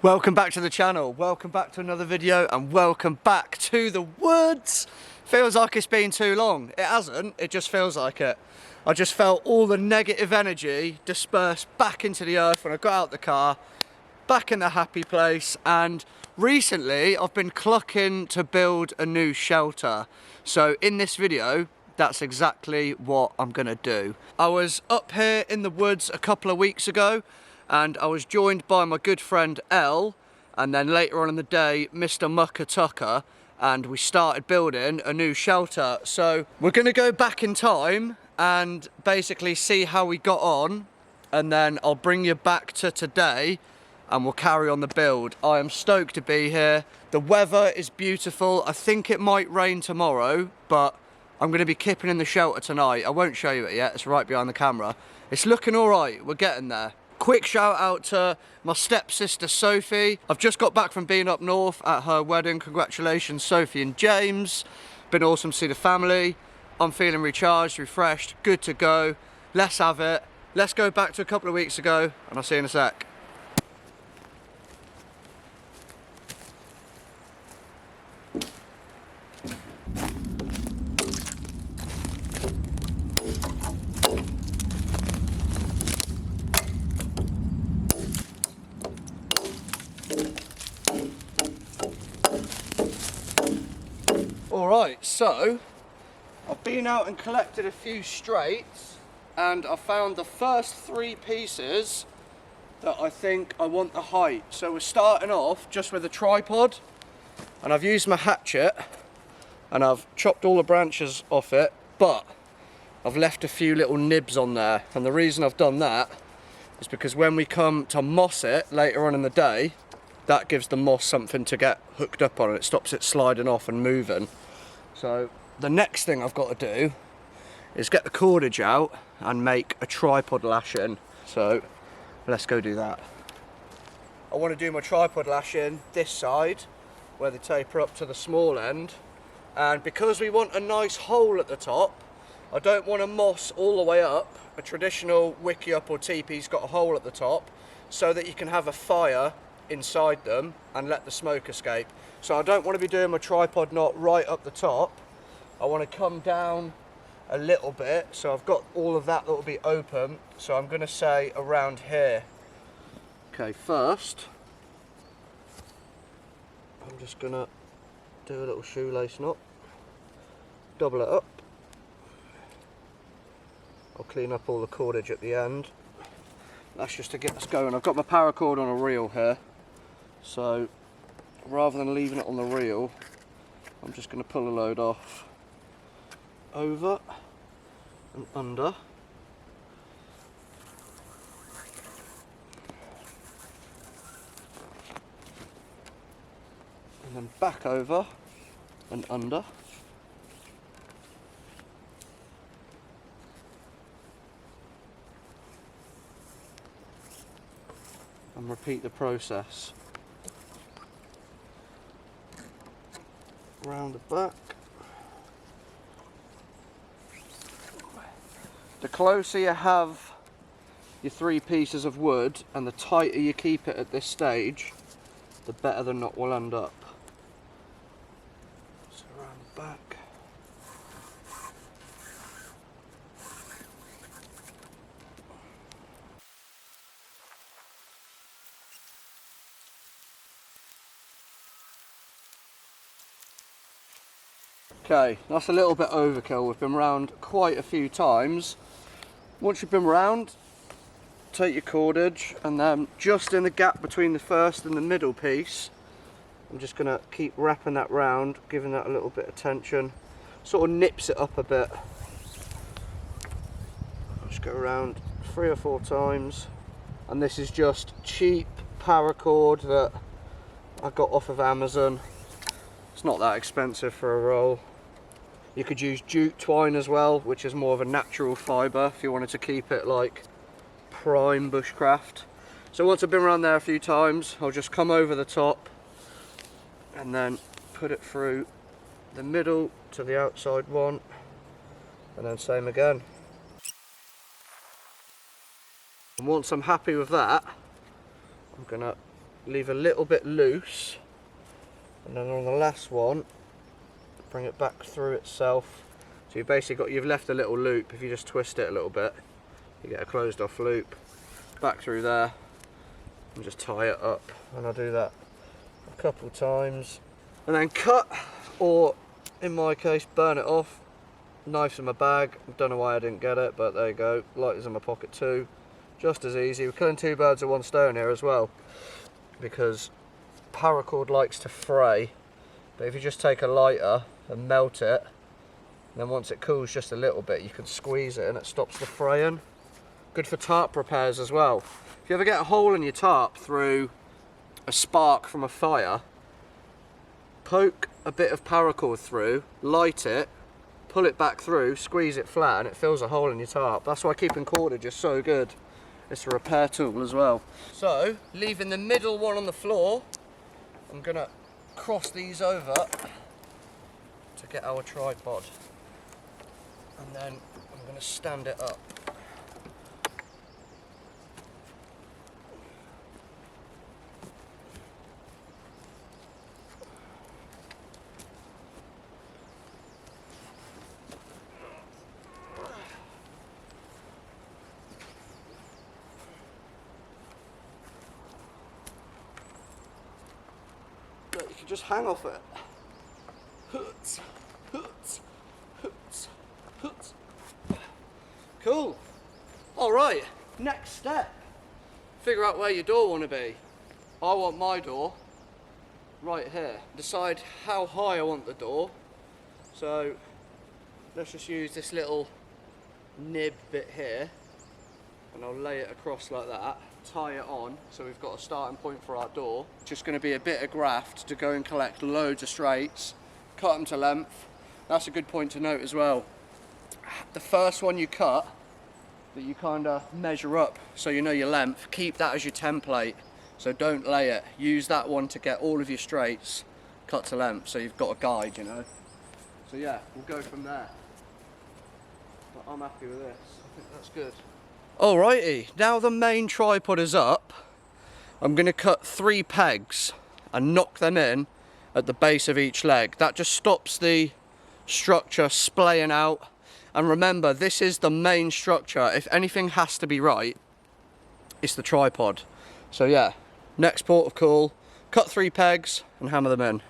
Welcome back to the channel, welcome back to another video, and welcome back to the woods. Feels like it's been too long. It hasn't, it just feels like it. I just felt all the negative energy dispersed back into the earth when I got out the car, back in the happy place. And recently I've been clucking to build a new shelter. So in this video, that's exactly what I'm gonna do. I was up here in the woods a couple of weeks ago, and I was joined by my good friend Ell, and then later on in the day, Mr. Mucker Tucker, and we started building a new shelter. So we're gonna go back in time and basically see how we got on, and then I'll bring you back to today and we'll carry on the build. I am stoked to be here. The weather is beautiful. I think it might rain tomorrow, but I'm gonna be kipping in the shelter tonight. I won't show you it yet, it's right behind the camera. It's looking all right, we're getting there. Quick shout out to my stepsister Sophie. I've just got back from being up north at her wedding. Congratulations, Sophie and James. Been awesome to see the family. I'm feeling recharged, refreshed, good to go. Let's have it. Let's go back to a couple of weeks ago, and I'll see you in a sec. Alright, so I've been out and collected a few straights, and I found the first three pieces that I think I want the height. So we're starting off just with a tripod, and I've used my hatchet and I've chopped all the branches off it, but I've left a few little nibs on there, and the reason I've done that is because when we come to moss it later on in the day, that gives the moss something to get hooked up on, and it stops it sliding off and moving. So the next thing I've got to do is get the cordage out and make a tripod lashing. So let's go do that. I want to do my tripod lashing this side where they taper up to the small end, and because we want a nice hole at the top, I don't want to moss all the way up. A traditional Wickiup or tipi's got a hole at the top so that you can have a fire inside them and let the smoke escape. So I don't want to be doing my tripod knot right up the top. I want to come down a little bit, so I've got all of that will be open. So I'm going to say around here. Okay, first I'm just going to do a little shoelace knot, double it up. I'll clean up all the cordage at the end. That's just to get us going. I've got my paracord on a reel here, so rather than leaving it on the reel, I'm just going to pull a load off, over and under, and then back over and under. And repeat the process round the back. The closer you have your three pieces of wood and the tighter you keep it at this stage, the better the knot will end up. So around the back. Okay, that's a little bit overkill. We've been round quite a few times. Once you've been round, take your cordage, and then just in the gap between the first and the middle piece, I'm just going to keep wrapping that round, giving that a little bit of tension. Sort of nips it up a bit. I'll just go around 3 or 4 times, and this is just cheap paracord that I got off of Amazon. It's not that expensive for a roll. You could use jute twine as well, which is more of a natural fibre if you wanted to keep it like prime bushcraft. So once I've been around there a few times, I'll just come over the top and then put it through the middle to the outside one, and then same again. And once I'm happy with that, I'm gonna leave a little bit loose, and then on the last one, bring it back through itself. So you've left a little loop. If you just twist it a little bit, you get a closed off loop. Back through there, and just tie it up. And I'll do that a couple times. And then cut, or in my case, burn it off. Knife's in my bag. I don't know why I didn't get it, but there you go. Lighter's in my pocket too. Just as easy. We're killing two birds with one stone here as well, because paracord likes to fray. But if you just take a lighter and melt it, then once it cools just a little bit, you can squeeze it and it stops the fraying. Good for tarp repairs as well. If you ever get a hole in your tarp through a spark from a fire, poke a bit of paracord through, light it, pull it back through, squeeze it flat, and it fills a hole in your tarp. That's why keeping cordage is so good. It's a repair tool as well. So, leaving the middle one on the floor, I'm gonna cross these over to get our tripod. And then I'm gonna stand it up. Look, you can just hang off it. Hoots, hoots, hoots, hoots. Cool. All right, next step. Figure out where your door want to be. I want my door right here. Decide how high I want the door. So let's just use this little nib bit here, and I'll lay it across like that. Tie it on, so we've got a starting point for our door. Just going to be a bit of graft to go and collect loads of straights, cut them to length. That's a good point to note as well. The first one you cut, that you kind of measure up so you know your length, keep that as your template. So don't lay it. Use that one to get all of your straights cut to length, so you've got a guide, you know. So yeah, we'll go from there. But I'm happy with this. I think that's good. Alrighty, now the main tripod is up, I'm going to cut 3 pegs and knock them in at the base of each leg. That just stops the structure splaying out. And remember, this is the main structure. If anything has to be right, it's the tripod. So yeah, next port of call, cut 3 pegs and hammer them in.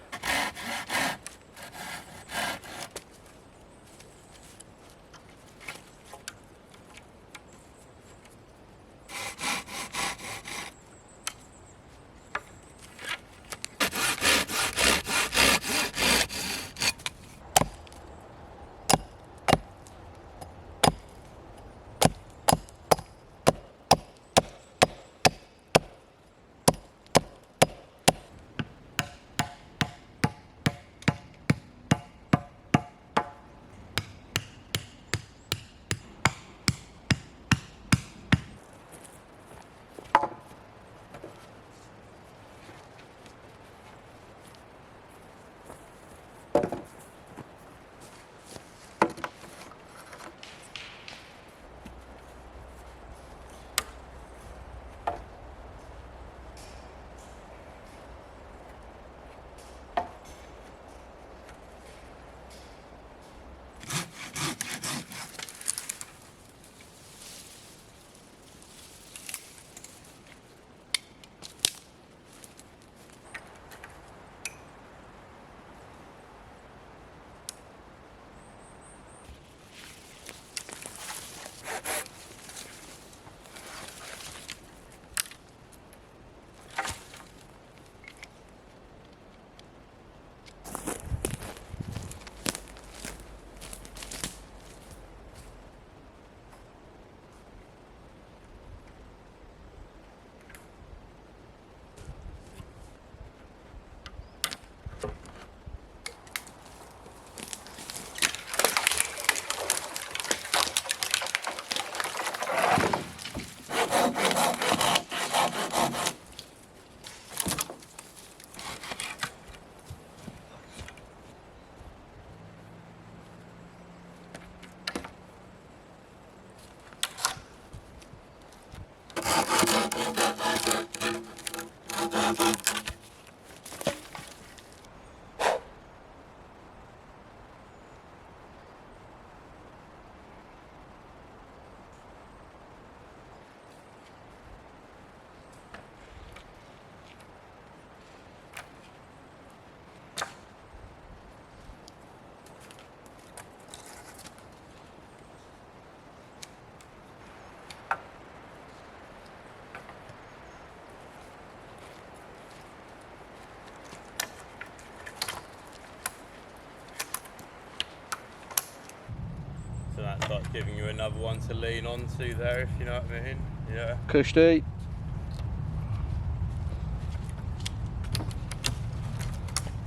So that's like giving you another one to lean onto there, if you know what I mean. Yeah. Cushy.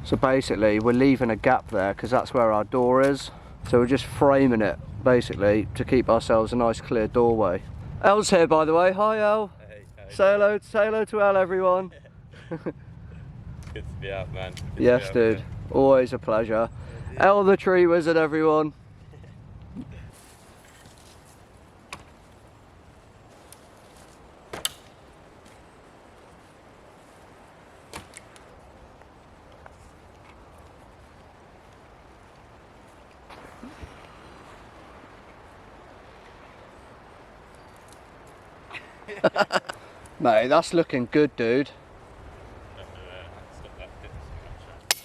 So basically we're leaving a gap there because that's where our door is. So we're just framing it basically to keep ourselves a nice clear doorway. Elle's here, by the way. Hi Elle. Hey, Say hello to Elle, everyone. Good to be out, man. Good Yes, to be out dude. here. Always a pleasure. Elle the tree wizard, everyone. Mate, that's looking good, dude. Stop that bit so much.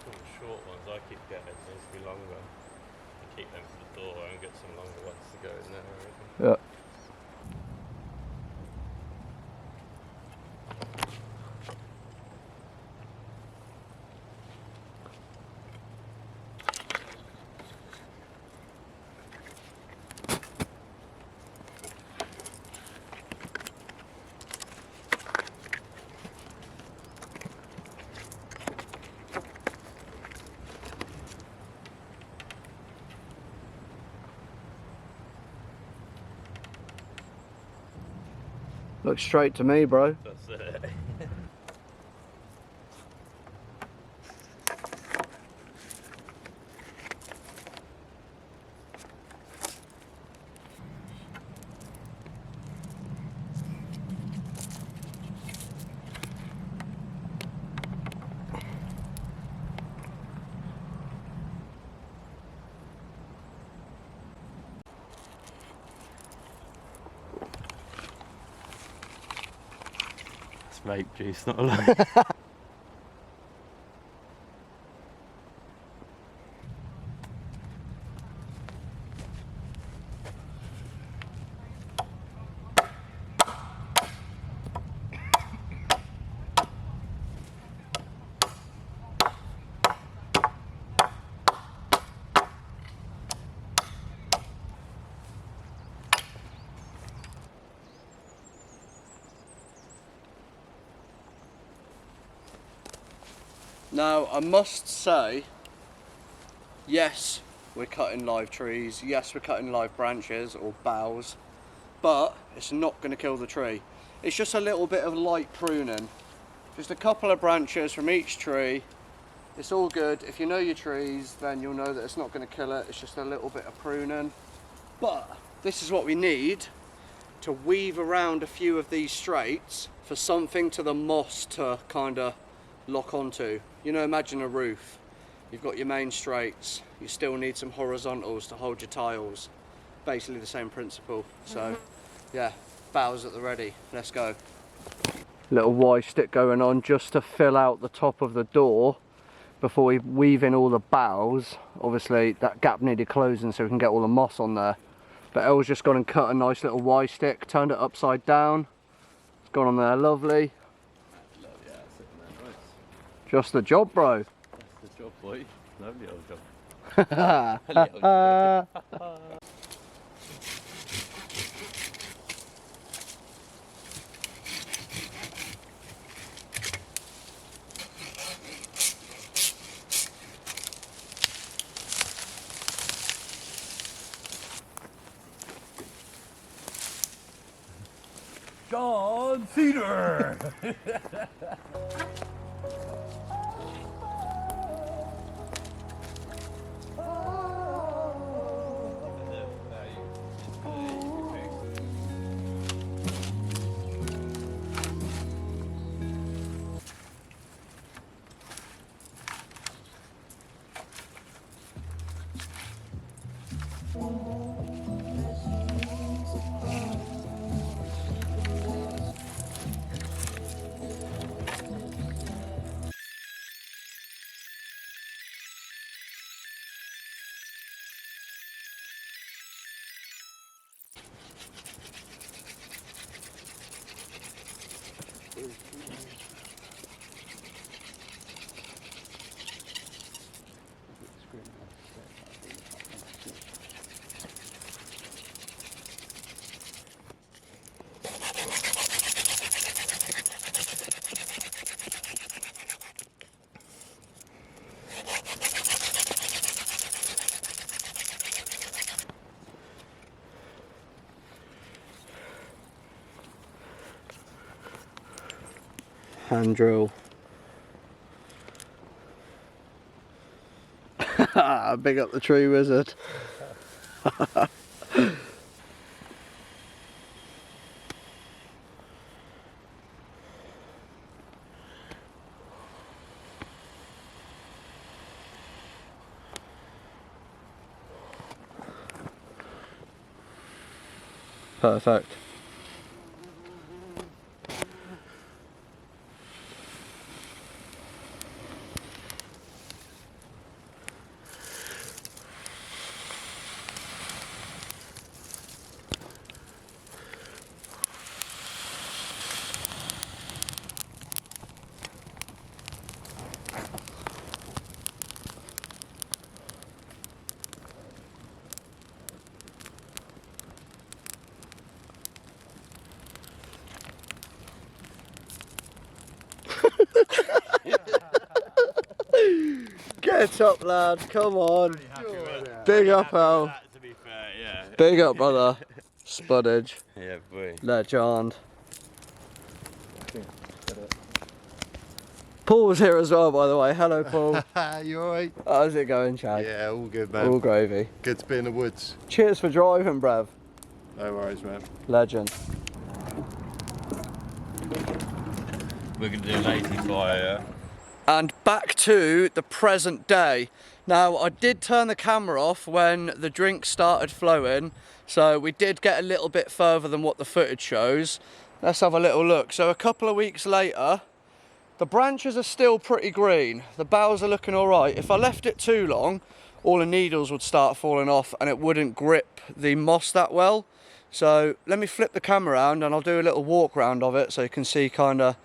All the short ones I keep getting needs to be longer. I keep them for the door and get some longer ones to go in there, I reckon. Yeah. Looks straight to me, bro. That's it. It's vape juice, not a lie. Now, I must say, yes, we're cutting live trees, yes, we're cutting live branches or boughs, but it's not going to kill the tree. It's just a little bit of light pruning. Just a couple of branches from each tree. It's all good. If you know your trees, then you'll know that it's not going to kill it. It's just a little bit of pruning. But this is what we need to weave around a few of these straights for something to the moss to kind of lock onto. You know, imagine a roof. You've got your main straights. You still need some horizontals to hold your tiles. Basically the same principle. So, yeah, boughs at the ready. Let's go. Little Y stick going on just to fill out the top of the door before we weave in all the boughs. Obviously that gap needed closing so we can get all the moss on there. But Elle's just gone and cut a nice little Y stick, turned it upside down. It's gone on there, lovely. Yeah, that's it, man. Nice. Just the job, bro. That's the job, boy. Lovely old job. Lovely old job. John Cedar! Hand drill. Big up the tree wizard. Perfect. Get up, lad, come on. Big up, Al. To be fair, yeah. Big up, brother. Spuddage. Yeah, boy. Legend. Paul's here as well, by the way. Hello, Paul. You alright? How's it going, Chad? Yeah, all good, man. All gravy. Good to be in the woods. Cheers for driving, bruv. No worries, man. Legend. We're going to do an 80 fire. And back to the present day. Now, I did turn the camera off when the drink started flowing, so we did get a little bit further than what the footage shows. Let's have a little look. So a couple of weeks later, the branches are still pretty green. The boughs are looking all right. If I left it too long, all the needles would start falling off and it wouldn't grip the moss that well. So let me flip the camera around and I'll do a little walk round of it so you can see kind of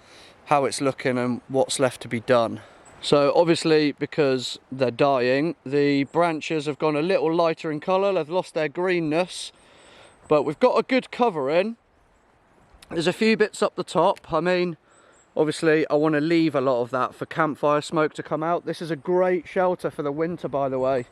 how it's looking and what's left to be done. So obviously, because they're dying, the branches have gone a little lighter in colour. They've lost their greenness, but we've got a good covering. There's a few bits up the top. I mean, obviously I want to leave a lot of that for campfire smoke to come out. This is a great shelter for the winter, by the way.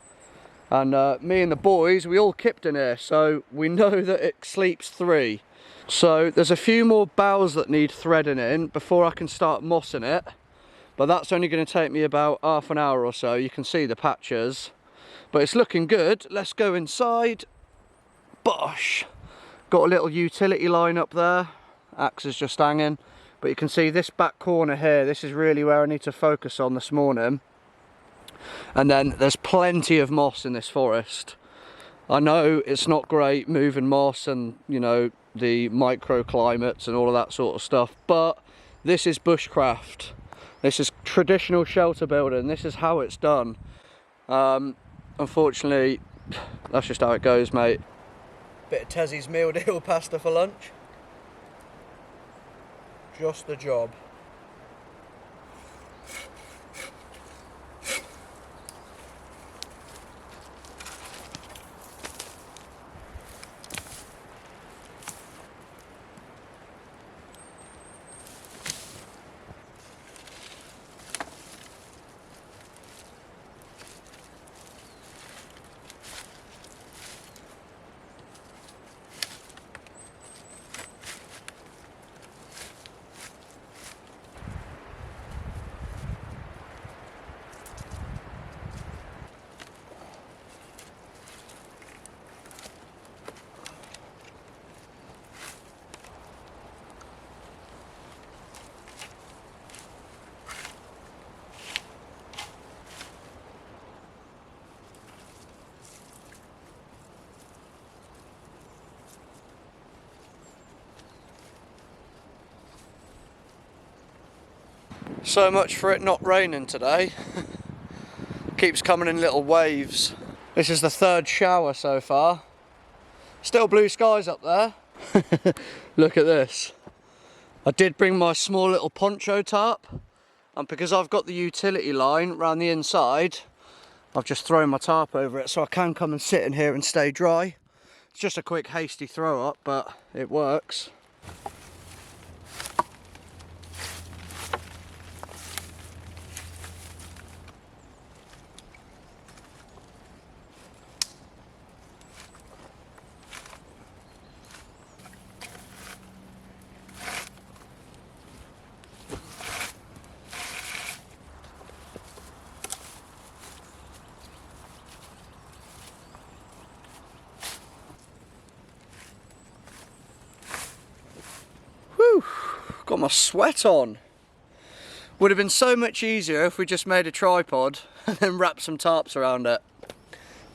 And me and the boys, we all kipped in here, so we know that it sleeps 3. So there's a few more boughs that need threading in before I can start mossing it. But that's only going to take me about half an hour or so. You can see the patches. But it's looking good. Let's go inside. Bosh! Got a little utility line up there. Axe is just hanging. But you can see this back corner here. This is really where I need to focus on this morning. And then there's plenty of moss in this forest. I know it's not great moving moss and, you know, the microclimates and all of that sort of stuff, but this is bushcraft. This is traditional shelter building. This is how it's done. Unfortunately, that's just how it goes, mate. Bit of Tezzy's meal deal pasta for lunch. Just the job. So much for it not raining today. Keeps coming in little waves. This is the 3rd shower so far. Still blue skies up there. Look at this. I did bring my small little poncho tarp, and because I've got the utility line around the inside, I've just thrown my tarp over it so I can come and sit in here and stay dry. It's just a quick hasty throw up, but it works. my sweat on. Would have been so much easier if we just made a tripod and then wrapped some tarps around it.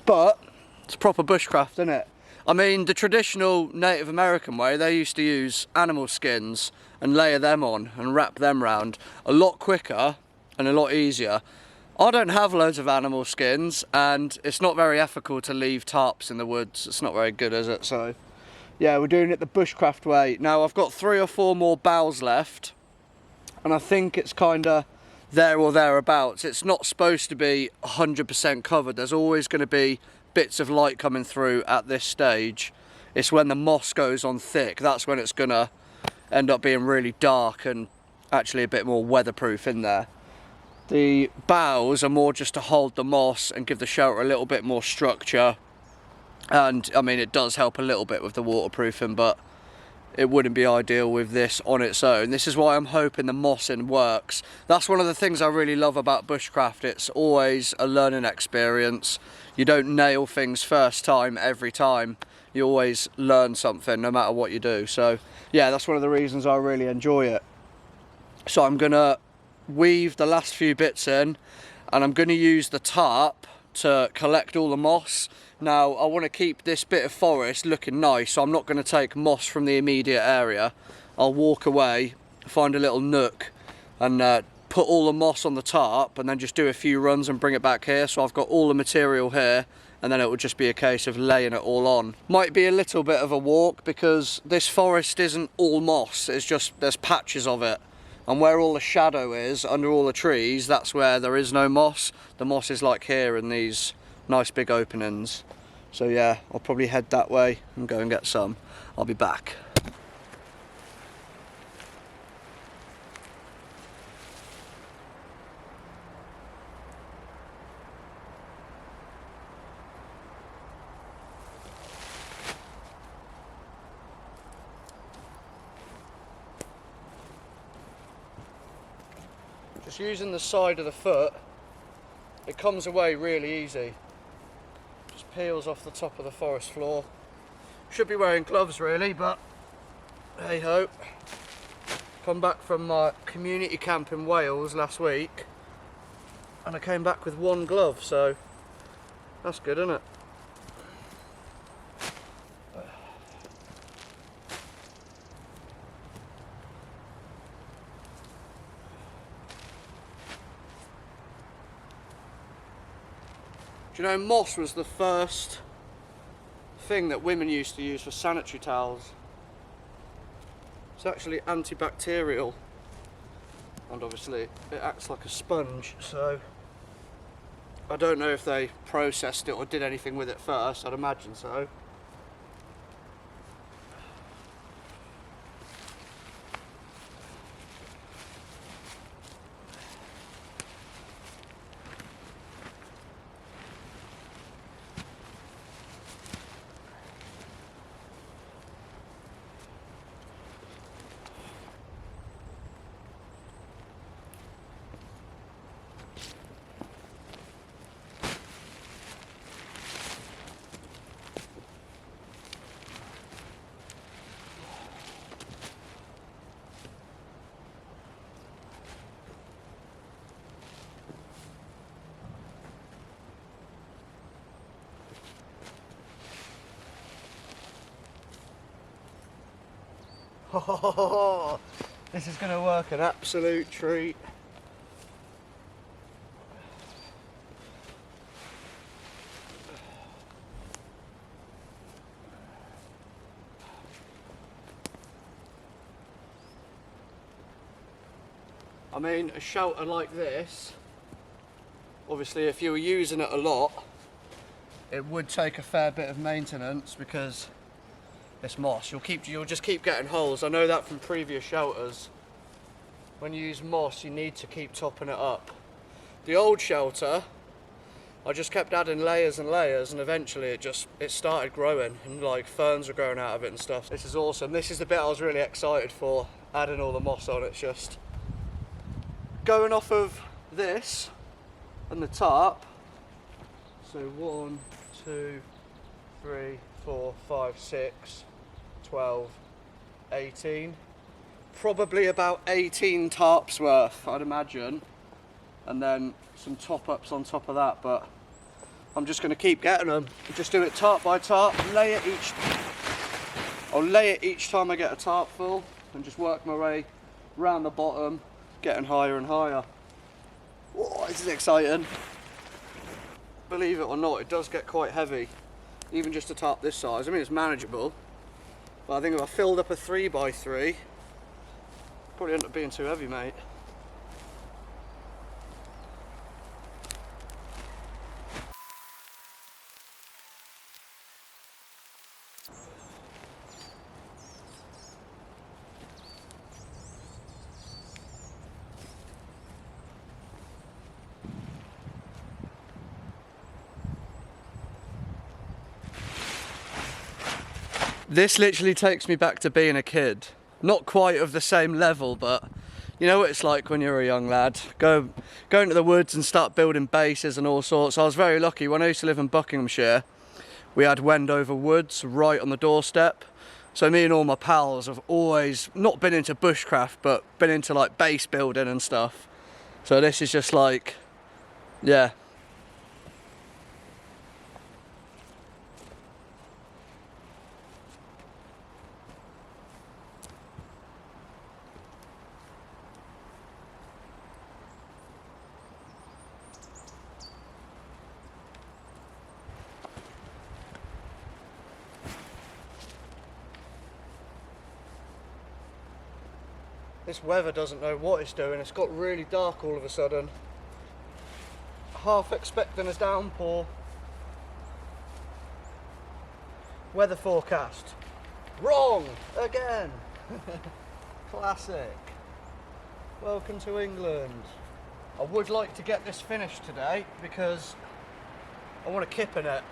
But it's proper bushcraft, isn't it? I mean, the traditional Native American way, they used to use animal skins and layer them on and wrap them round a lot quicker and a lot easier. I don't have loads of animal skins, and it's not very ethical to leave tarps in the woods. It's not very good, is it? So yeah, we're doing it the bushcraft way. Now I've got 3 or 4 more boughs left, and I think it's kind of there or thereabouts. It's not supposed to be 100% covered. There's always going to be bits of light coming through at this stage. It's when the moss goes on thick, that's when it's going to end up being really dark and actually a bit more weatherproof in there. The boughs are more just to hold the moss and give the shelter a little bit more structure. And I mean, it does help a little bit with the waterproofing, but it wouldn't be ideal with this on its own. This is why I'm hoping the mossing works. That's one of the things I really love about bushcraft. It's always a learning experience. You don't nail things first time every time. You always learn something no matter what you do. So yeah, that's one of the reasons I really enjoy it. So I'm gonna weave the last few bits in, and I'm going to use the tarp to collect all the moss. Now I want to keep this bit of forest looking nice, so I'm not going to take moss from the immediate area. I'll walk away, find a little nook, and put all the moss on the tarp, and then just do a few runs and bring it back here. So I've got all the material here, and then it will just be a case of laying it all on. Might be a little bit of a walk because this forest isn't all moss, it's just there's patches of it. And where all the shadow is, under all the trees, that's where there is no moss. The moss is like here in these nice big openings. So yeah, I'll probably head that way and go and get some. I'll be back. Just using the side of the foot, it comes away really easy. Just peels off the top of the forest floor. Should be wearing gloves really, but hey ho. Come back from my community camp in Wales last week, and I came back with 1 glove, so that's good, isn't it? Do you know, moss was the first thing that women used to use for sanitary towels. It's actually antibacterial, and obviously it acts like a sponge, so I don't know if they processed it or did anything with it first. I'd imagine so. Oh, this is going to work an absolute treat. I mean, a shelter like this, obviously if you were using it a lot, it would take a fair bit of maintenance because it's moss. You'll just keep getting holes. I know that from previous shelters. When you use moss, you need to keep topping it up. The old shelter, I just kept adding layers and layers, and eventually it started growing, and like ferns were growing out of it and stuff. This is awesome. This is the bit I was really excited for, adding all the moss on. It's just going off of this and the tarp. So 1, 2, 3, 4, 5, 6, 12, 18. probably about 18 tarps worth, I'd imagine, and then some top-ups on top of that, but I'm just going to keep getting them. Just do it tarp by tarp, I'll lay it each time I get a tarp full, and just work my way round the bottom, getting higher and higher. Whoa, this is exciting. Believe it or not, it does get quite heavy, even just a tarp this size. I mean, it's manageable, but I think if I filled up a 3x3, probably end up being too heavy, mate. This literally takes me back to being a kid. Not quite of the same level, but you know what it's like when you're a young lad. Go into the woods and start building bases and all sorts. I was very lucky. When I used to live in Buckinghamshire, we had Wendover Woods right on the doorstep. So me and all my pals have always not been into bushcraft, but been into like base building and stuff. So this is just like, yeah. This weather doesn't know what it's doing. It's got really dark all of a sudden. Half expecting a downpour. Weather forecast. Wrong again. Classic. Welcome to England. I would like to get this finished today because I want to kip in it.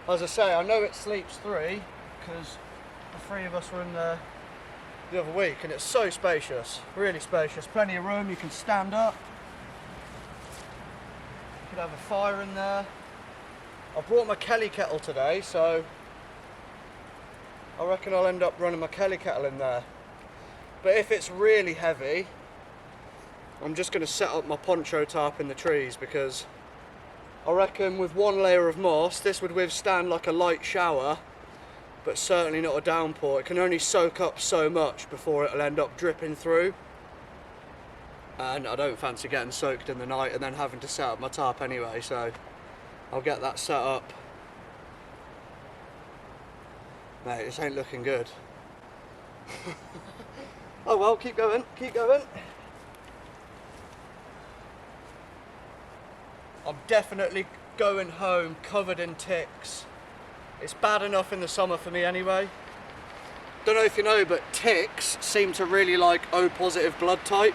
As I say, I know it sleeps 3 because the 3 of us were in there the other week, and it's so spacious, really spacious. Plenty of room, you can stand up. You could have a fire in there. I brought my Kelly kettle today, so I reckon I'll end up running my Kelly kettle in there. But if it's really heavy, I'm just going to set up my poncho tarp in the trees, because I reckon with 1 layer of moss, this would withstand like a light shower, but certainly not a downpour. It can only soak up so much before it'll end up dripping through. And I don't fancy getting soaked in the night and then having to set up my tarp anyway, so I'll get that set up. Mate, this ain't looking good. Oh well, keep going, keep going. I'm definitely going home covered in ticks. It's bad enough in the summer for me anyway. Don't know if you know, but ticks seem to really like O positive blood type.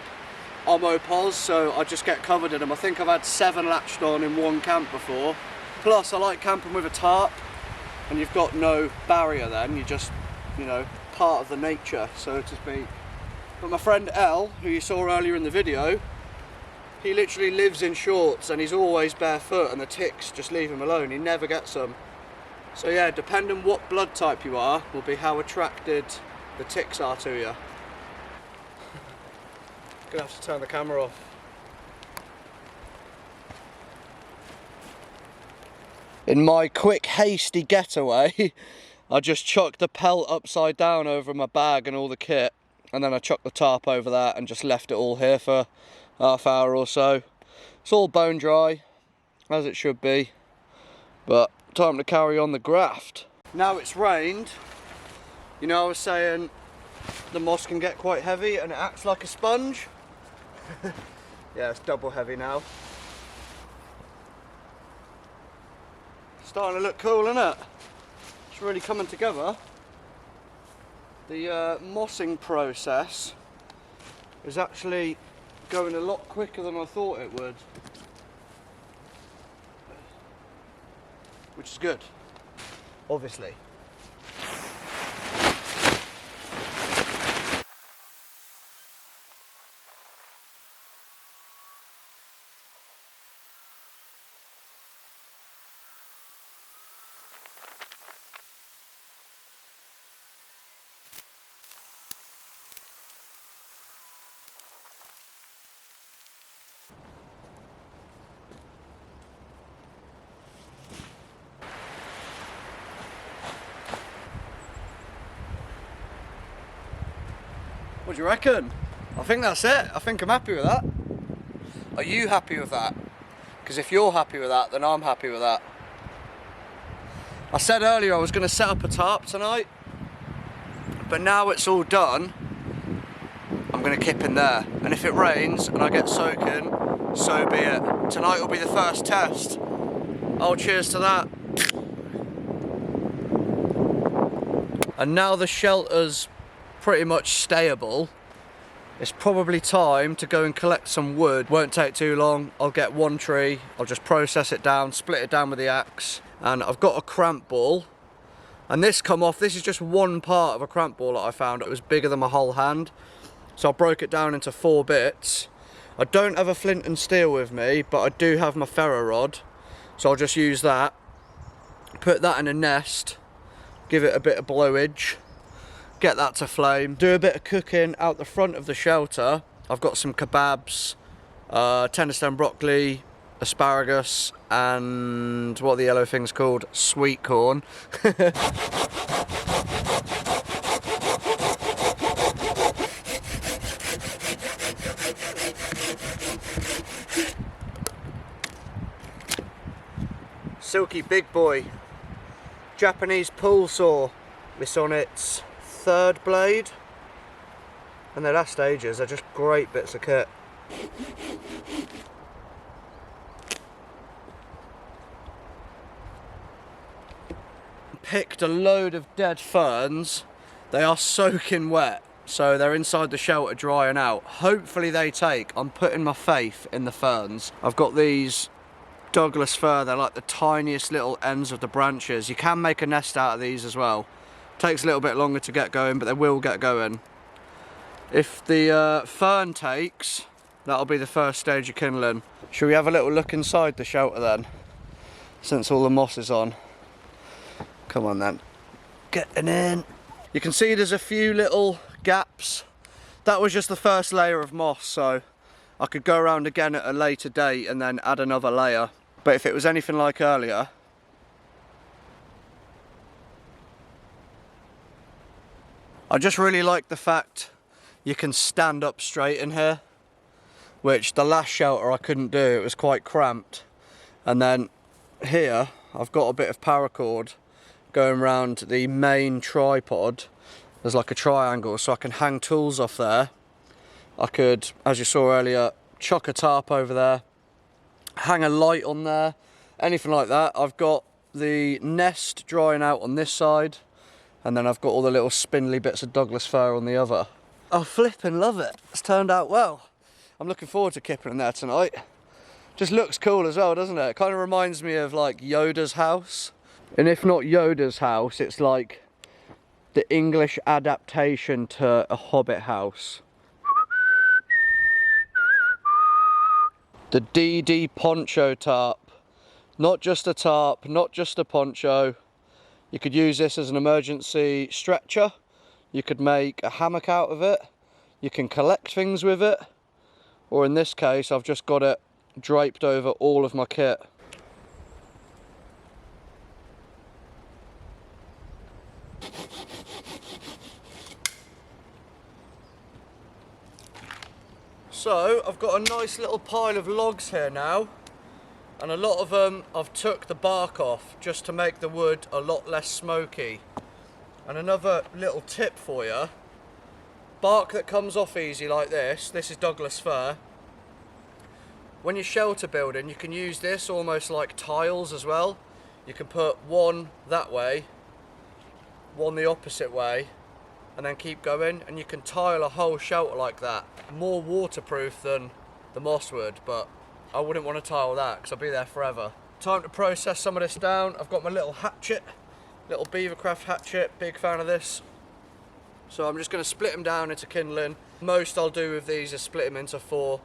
I'm O pos, so I just get covered in them. I think I've had 7 latched on in one camp before. Plus, I like camping with a tarp, and you've got no barrier then. You're just, you know, part of the nature, so to speak. But my friend Ell, who you saw earlier in the video, he literally lives in shorts and he's always barefoot, and the ticks just leave him alone. He never gets them. So yeah, depending what blood type you are, will be how attracted the ticks are to you. Gonna have to turn the camera off. In my quick, hasty getaway, I just chucked the pelt upside down over my bag and all the kit, and then I chucked the tarp over that and just left it all here for half hour or so. It's all bone dry, as it should be, but time to carry on the graft. Now it's rained, you know, I was saying the moss can get quite heavy and it acts like a sponge. Yeah, it's double heavy now. Starting to look cool, isn't it? It's really coming together. The mossing process is actually going a lot quicker than I thought it would, which is good, obviously. What do you reckon? I think that's it. I think I'm happy with that. Are you happy with that? Because if you're happy with that, then I'm happy with that. I said earlier I was going to set up a tarp tonight, but now it's all done, I'm going to kip in there. And if it rains and I get soaking, so be it. Tonight will be the first test. Oh, cheers to that. And now the shelter's pretty much stayable, it's probably time to go and collect some wood. Won't take too long. I'll get one tree, I'll just process it down, split it down with the axe, and I've got a cramp ball. And this come off, this is just one part of a cramp ball that I found. It was bigger than my whole hand. So I broke it down into 4 bits. I don't have a flint and steel with me, but I do have my ferro rod. So I'll just use that, put that in a nest, give it a bit of blowage, get that to flame, do a bit of cooking out the front of the shelter. I've got some kebabs, tender stem broccoli, asparagus, and what are the yellow things called? Sweet corn. Silky big boy, Japanese pull saw. This on its 3rd blade, and they last ages. They're just great bits of kit. Picked a load of dead ferns. They are soaking wet, so they're inside the shelter drying out. Hopefully they take. I'm putting my faith in the ferns. I've got these Douglas fir, they're like the tiniest little ends of the branches. You can make a nest out of these as well. Takes a little bit longer to get going, but they will get going. If the fern takes, that'll be the first stage of kindling. Shall we have a little look inside the shelter then, since all the moss is on? Come on then, getting in. You can see there's a few little gaps. That was just the first layer of moss, so I could go around again at a later date and then add another layer. But if it was anything like earlier, I just really like the fact you can stand up straight in here, which the last shelter I couldn't do, it was quite cramped. And then here I've got a bit of paracord going around the main tripod. There's like a triangle, so I can hang tools off there. I could, as you saw earlier, chuck a tarp over there, hang a light on there, anything like that. I've got the nest drying out on this side, and then I've got all the little spindly bits of Douglas fir on the other. I flipping love it. It's turned out well. I'm looking forward to kipping in there tonight. Just looks cool as well, doesn't it? It kind of reminds me of like Yoda's house. And if not Yoda's house, it's like the English adaptation to a Hobbit house. The DD poncho tarp. Not just a tarp, not just a poncho. You could use this as an emergency stretcher. You could make a hammock out of it. You can collect things with it. Or in this case, I've just got it draped over all of my kit. So I've got a nice little pile of logs here now, and a lot of them I've took the bark off just to make the wood a lot less smoky. And another little tip for you, bark that comes off easy like this is Douglas fir. When you're shelter building, you can use this almost like tiles as well. You can put one that way, one the opposite way, and then keep going, and you can tile a whole shelter like that. More waterproof than the moss wood, but I wouldn't want to tile that because I'll be there forever. Time to process some of this down. I've got my little hatchet, little Bushcraft hatchet, big fan of this. So I'm just going to split them down into kindling. Most I'll do with these is split them into 4.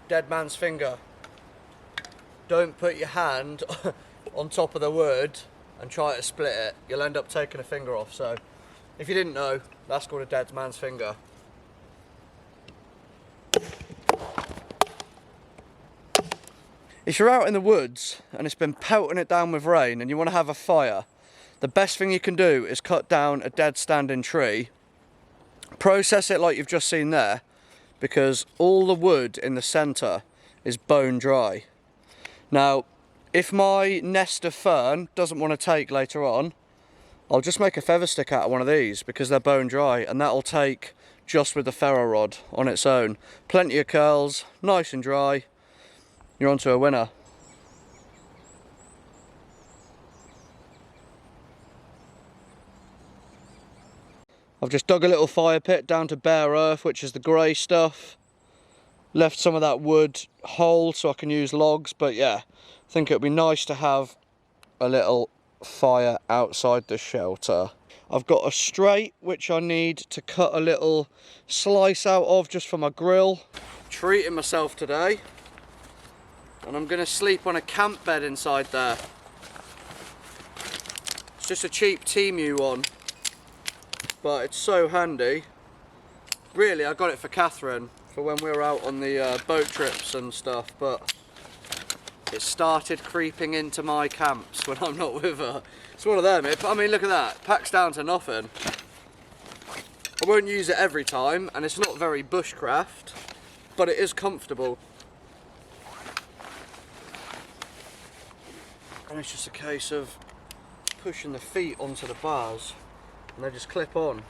Dead man's finger. Don't put your hand on top of the wood and try to split it. You'll end up taking a finger off. So if you didn't know, that's called a dead man's finger. If you're out in the woods and it's been pelting it down with rain and you want to have a fire, the best thing you can do is cut down a dead standing tree, process it like you've just seen there, because all the wood in the centre is bone dry. Now, if my nest of fern doesn't want to take later on, I'll just make a feather stick out of one of these because they're bone dry, and that'll take just with the ferro rod on its own. Plenty of curls, nice and dry, you're onto a winner. I've just dug a little fire pit down to bare earth, which is the grey stuff. Left some of that wood whole so I can use logs, but yeah, I think it would be nice to have a little fire outside the shelter. I've got a straight which I need to cut a little slice out of just for my grill. Treating myself today, and I'm going to sleep on a camp bed inside there. It's just a cheap Temu one, but it's so handy. Really, I got it for Catherine for when we were out on the boat trips and stuff, but it started creeping into my camps when I'm not with her. It's one of them. I mean, look at that. Packs down to nothing. I won't use it every time, and it's not very bushcraft, but it is comfortable. And it's just a case of pushing the feet onto the bars, and they just clip on.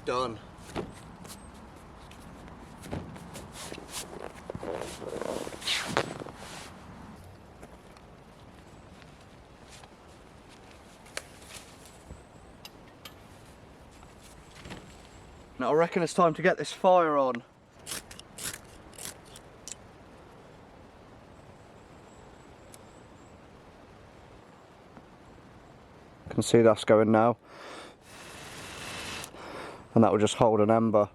Done. Now I reckon it's time to get this fire on. You can see that's going now. And that will just hold an ember.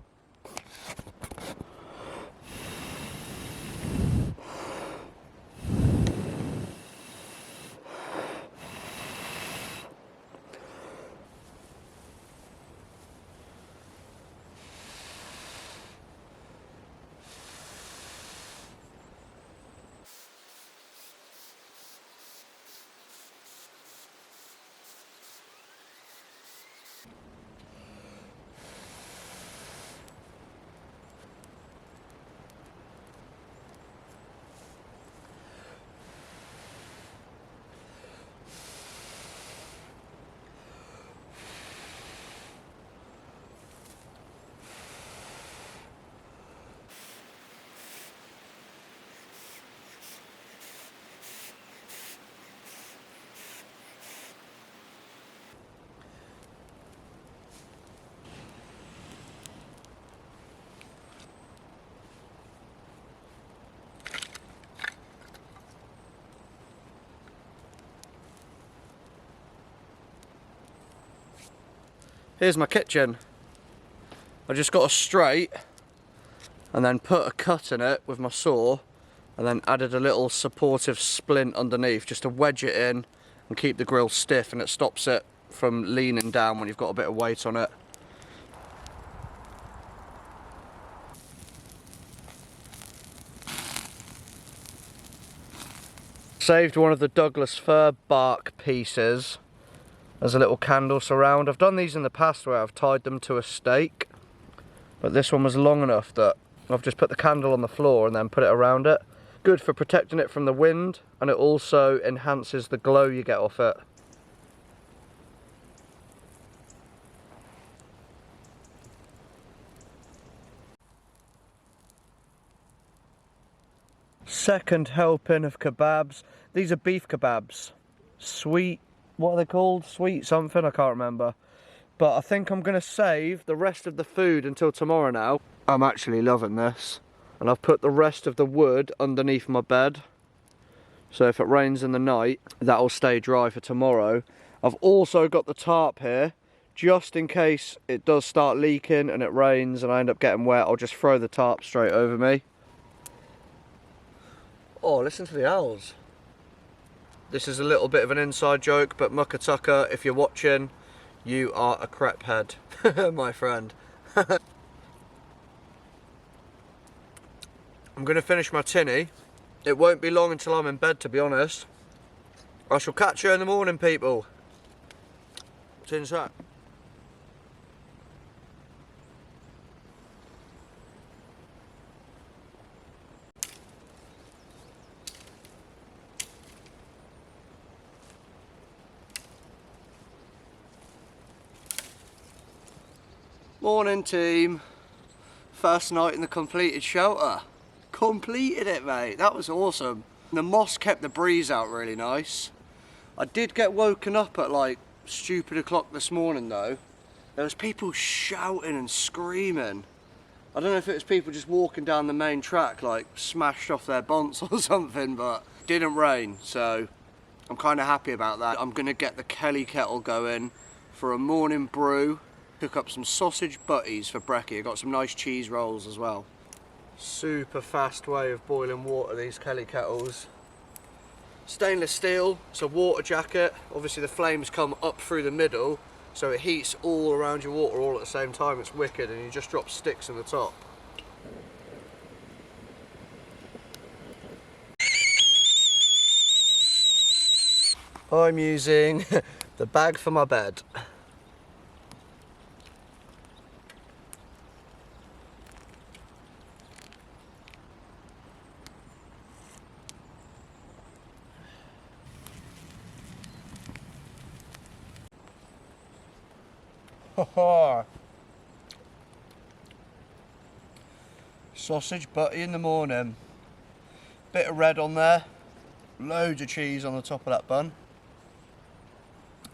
Here's my kitchen. I just got a straight and then put a cut in it with my saw and then added a little supportive splint underneath just to wedge it in and keep the grill stiff, and it stops it from leaning down when you've got a bit of weight on it. Saved one of the Douglas fir bark pieces as a little candle surround. I've done these in the past where I've tied them to a stake, but this one was long enough that I've just put the candle on the floor and then put it around it. Good for protecting it from the wind, and it also enhances the glow you get off it. Second helping of kebabs. These are beef kebabs. Sweet, what are they called? Sweet something, I can't remember. But I think I'm going to save the rest of the food until tomorrow now. I'm actually loving this. And I've put the rest of the wood underneath my bed. So if it rains in the night, that'll stay dry for tomorrow. I've also got the tarp here, just in case it does start leaking and it rains and I end up getting wet. I'll just throw the tarp straight over me. Oh, listen to the owls. This is a little bit of an inside joke, but Mucka Tucker, if you're watching, You are a crep head, my friend. I'm going to finish my tinny. It won't be long until I'm in bed, to be honest. I shall catch you in the morning, people. See you in a sec. Morning, team. First night in the completed shelter. Completed it, mate. That was awesome. The moss kept the breeze out really nice. I did get woken up at like stupid o'clock this morning though. There was people shouting and screaming. I don't know if it was people just walking down the main track like smashed off their bonds or something, but it didn't rain, so I'm kind of happy about that. I'm gonna get the Kelly kettle going for a morning brew. Cook up some sausage butties for brekkie. I got some nice cheese rolls as well. Super fast way of boiling water, these Kelly kettles. Stainless steel, it's a water jacket. Obviously the flames come up through the middle, so it heats all around your water all at the same time. It's wicked, and you just drop sticks in the top. I'm using the bag for my bed. Sausage butty in the morning. Bit of red on there. Loads of cheese on the top of that bun.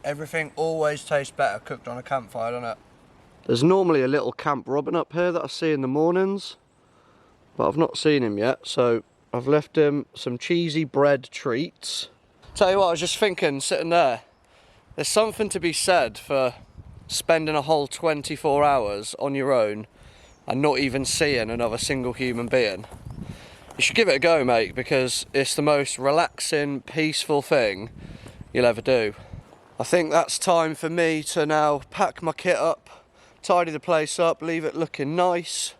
Everything always tastes better cooked on a campfire, doesn't it? There's normally a little Camp Robin up here that I see in the mornings, but I've not seen him yet, so I've left him some cheesy bread treats. Tell you what, I was just thinking, sitting there, there's something to be said for spending a whole 24 hours on your own and not even seeing another single human being. You should give it a go, mate, because it's the most relaxing, peaceful thing you'll ever do. I think that's time for me to now pack my kit up, tidy the place up, leave it looking nice.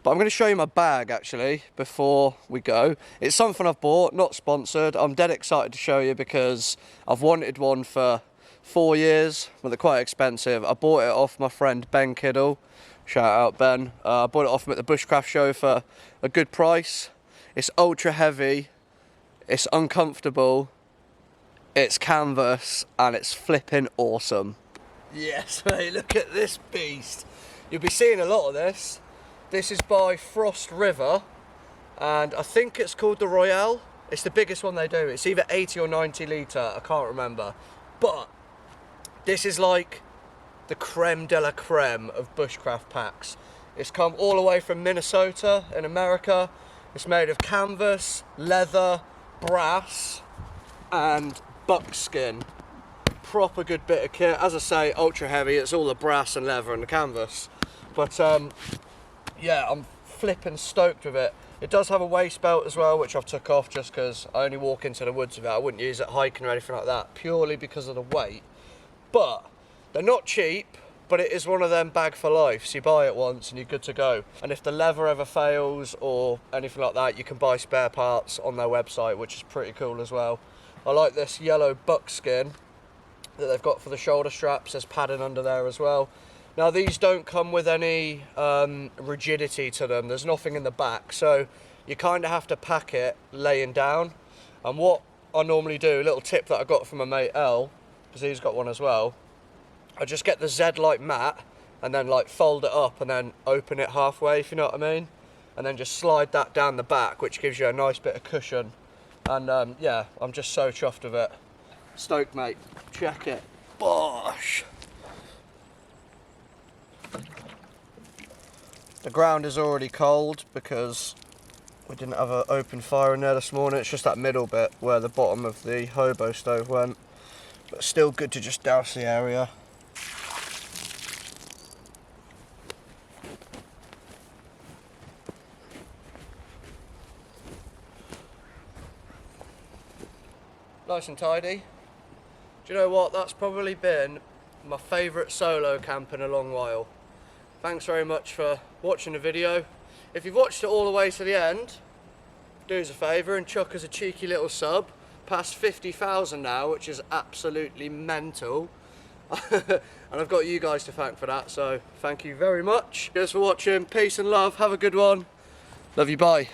But I'm going to show you my bag actually before we go. It's something I've bought, not sponsored. I'm dead excited to show you because I've wanted one for 4 years, but they're quite expensive. I bought it off my friend Ben Kiddle. Shout out Ben. I bought it off him at the Bushcraft show for a good price. It's ultra heavy, it's uncomfortable, it's canvas, and it's flipping awesome. Yes, mate, look at this beast. You'll be seeing a lot of this. This is by Frost River, and I think it's called the Royale. It's the biggest one they do. It's either 80 or 90 litre, I can't remember. But this is like the creme de la creme of bushcraft packs. It's come all the way from Minnesota in America. It's made of canvas, leather, brass, and buckskin. Proper good bit of kit. As I say, ultra heavy. It's all the brass and leather and the canvas. But yeah, I'm flipping stoked with it. It does have a waist belt as well, which I've took off just because I only walk into the woods with it. I wouldn't use it hiking or anything like that, purely because of the weight. But they're not cheap, but it is one of them bag for life. So you buy it once and you're good to go. And if the leather ever fails or anything like that, you can buy spare parts on their website, which is pretty cool as well. I like this yellow buckskin that they've got for the shoulder straps. There's padding under there as well. Now these don't come with any rigidity to them. There's nothing in the back, so you kind of have to pack it laying down. And what I normally do, a little tip that I got from my mate Ell, because he's got one as well, I just get the Z-like mat and then like fold it up and then open it halfway, if you know what I mean, and then just slide that down the back, which gives you a nice bit of cushion. And yeah, I'm just so chuffed with it. Stoked, mate. Check it. Bosh! The ground is already cold because we didn't have an open fire in there this morning. It's just that middle bit where the bottom of the hobo stove went. But still good to just douse the area. Nice and tidy. Do you know what? That's probably been my favourite solo camp in a long while. Thanks very much for watching the video. If you've watched it all the way to the end, do us a favour and chuck us a cheeky little sub. Past 50,000 now, which is absolutely mental. And I've got you guys to thank for that, so thank you very much. Cheers for watching, peace and love, have a good one. Love you, bye.